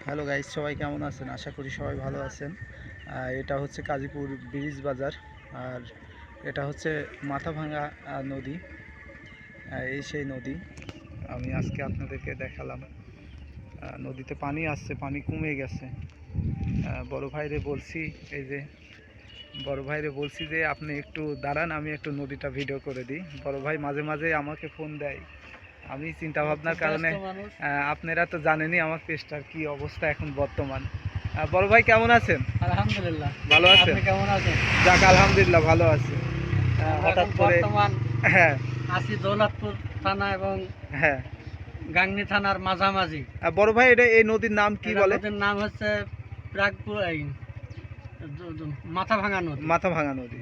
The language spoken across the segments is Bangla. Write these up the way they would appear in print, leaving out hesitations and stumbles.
হ্যালো গাইস, সবাই কেমন আছেন? আশা করি সবাই ভালো আছেন। এটা হচ্ছে কাজীপুর ব্রিজ বাজার। আর এটা হচ্ছে মাথাভাঙা নদী। এই সেই নদী আমি আজকে আপনাদেরকে দেখালাম। নদীতে পানি আসছে, পানি কমে গেছে। বড় ভাইরে বলছি, এই যে বড় ভাইরে বলছি যে আপনি একটু দাঁড়ান, আমি একটু নদীটা ভিডিও করে দিই। বড় ভাই মাঝে মাঝে আমাকে ফোন দেয়। আমি চিন্তা ভাবনার কারণে, আপনারা তো জানেনই আমার পেজটার কি অবস্থা এখন বর্তমান। বড় ভাই কেমন আছেন? আলহামদুলিল্লাহ ভালো আছেন? আপনি কেমন আছেন? যাক আলহামদুলিল্লাহ ভালো আছি। হঠাৎ করে বর্তমান হ্যাঁ আছি দৌলতপুর থানা এবং হ্যাঁ গাংনী থানার মাঝামাঝি। বড় ভাই এটা এই নদীর নাম কি বলে? নদীর নাম হচ্ছে প্রাগপুর মাথাভাঙা নদী। মাথাভাঙা নদী।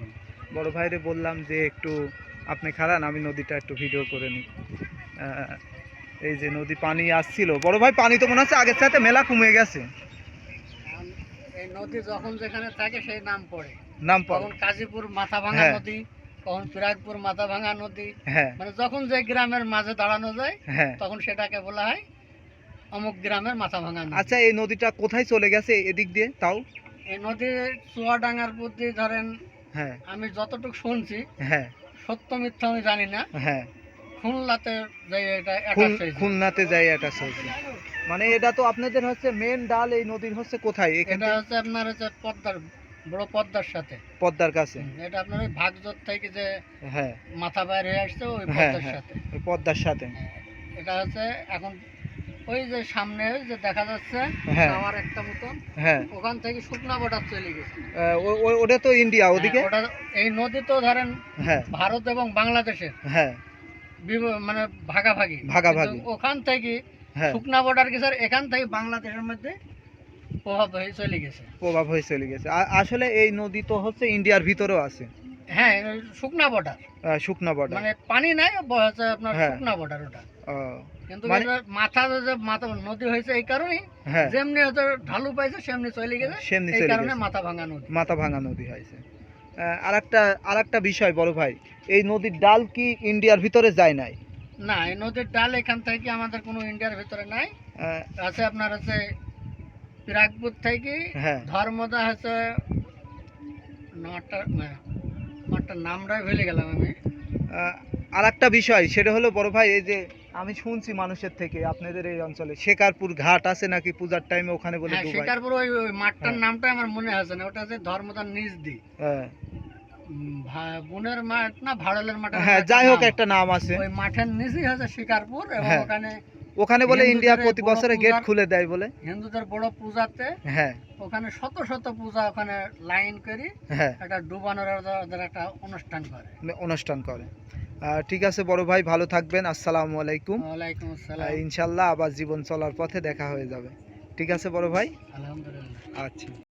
বড় ভাইরে বললাম যে একটু আপনি খারান, আমি নদীটা একটু ভিডিও করে নিই। এই যে নদী পানি আসছিল, বড় ভাই পানি তো মনে হচ্ছে আগের সাথে মেলা কমে গেছে। এই নদী যখন যেখানে থাকে সেই নাম পড়ে। নাম তখন কাজীপুর মাথাভাঙা নদী, তখন পিরাগপুর মাথাভাঙা নদী। মানে যখন যে গ্রামের মাঝে দাঁড়ানো যায় তখন সেটাকে বলা হয় অমুক গ্রামের মাথাভাঙা নদী। আচ্ছা, এই নদীটা কোথায় চলে গেছে এদিক দিয়ে? তাও এই নদীর চুয়াডাঙ্গার প্রতি ধরেন, আমি যতটুকু শুনছি, সত্য মিথ্যা আমি জানি না, খুলনাতে যাই এটা অ্যাটাচ হয়েছে। খুলনাতে যাই অ্যাটাচ হয়েছে। মানে এটা তো আপনাদের হচ্ছে মেন ডাল এই নদীর হচ্ছে কোথায়? এটা হচ্ছে আপনার হচ্ছে পদ্মার, বড় পদ্মার সাথে, পদ্মার কাছে। এটা আপনার ওই ভাগজোট থেকে যে মাথা বাইর হয়ে আসছে ওই পদ্মার সাথে। ওই পদ্মার সাথে এটা হচ্ছে এখন ওই যে সামনে যে দেখা যাচ্ছে টাওয়ার একটা মতন, ওখান থেকে শুকনা বর্ডার চলে গেছে। ওটা তো ইন্ডিয়া ওদিকে। ওটা এই নদী তো ধরেন ভারত এবং বাংলাদেশের মানে ভাগাভাগি। ওখান থেকে শুকনা বর্ডার গেছে, এখান থেকে বাংলাদেশের মধ্যে প্রভাব হয়ে চলে গেছে। আসলে এই নদী তো হচ্ছে ইন্ডিয়ার ভিতরেও আছে। হ্যাঁ, শুকনা বর্ডার। শুকনা বর্ডার মানে পানি নাই, হচ্ছে আপনার শুকনা বর্ডার ওটা। কিন্তু মাথা নদী হয়েছে এই কারণেই, যেমনি হচ্ছে ঢালু পাইছে সেমনি চলে গেছে, এই কারণে মাথাভাঙা নদী হয়েছে। আরেকটা বিষয় বড় ভাই, এই নদীর ডাল কি ইন্ডিয়ার ভিতরে যায় নাই? না, এই নদীর ডাল এখান থেকে আমাদের কোনো ইন্ডিয়ার ভিতরে নাই। আছে আপনার হচ্ছে পিরাগপুর থেকে ধর্মদা হচ্ছে নামটাই ভুলে গেলাম আমি। আরেকটা বিষয় সেটা হলো বড় ভাই, এই যে আমি শুনছি মানুষের থেকে আপনাদের এই অঞ্চলে শেকারপুর ঘাট আছে নাকি পূজার টাইমে ওখানে বলে ডুবায়। শেকারপুর ওই মাঠটার নামটা আমার মনে আছে না, ওটা হচ্ছে ধর্মদার নিচ দি, বোনের মাঠ না ভাড়লের মাঠ, যাই হোক একটা নাম আছে। ওই মাঠের নিচেই হচ্ছে শিকারপুর, এবং ওখানে বলে ইন্ডিয়া প্রতি বছরে গেট খুলে দেয় বলে। হিন্দুদের বড় পূজাতে ওখানে শত শত পূজা, ওখানে লাইন করে একটা ডুবানোর একটা অনুষ্ঠান করে। ঠিক আছে বড় ভাই, ভালো থাকবেন। আসসালামু আলাইকুম। ওয়ালাইকুম আসসালাম। ইনশাল্লাহ আবার জীবন চলার পথে দেখা হয়ে যাবে। ঠিক আছে বড় ভাই, আলহামদুলিল্লাহ। আচ্ছা।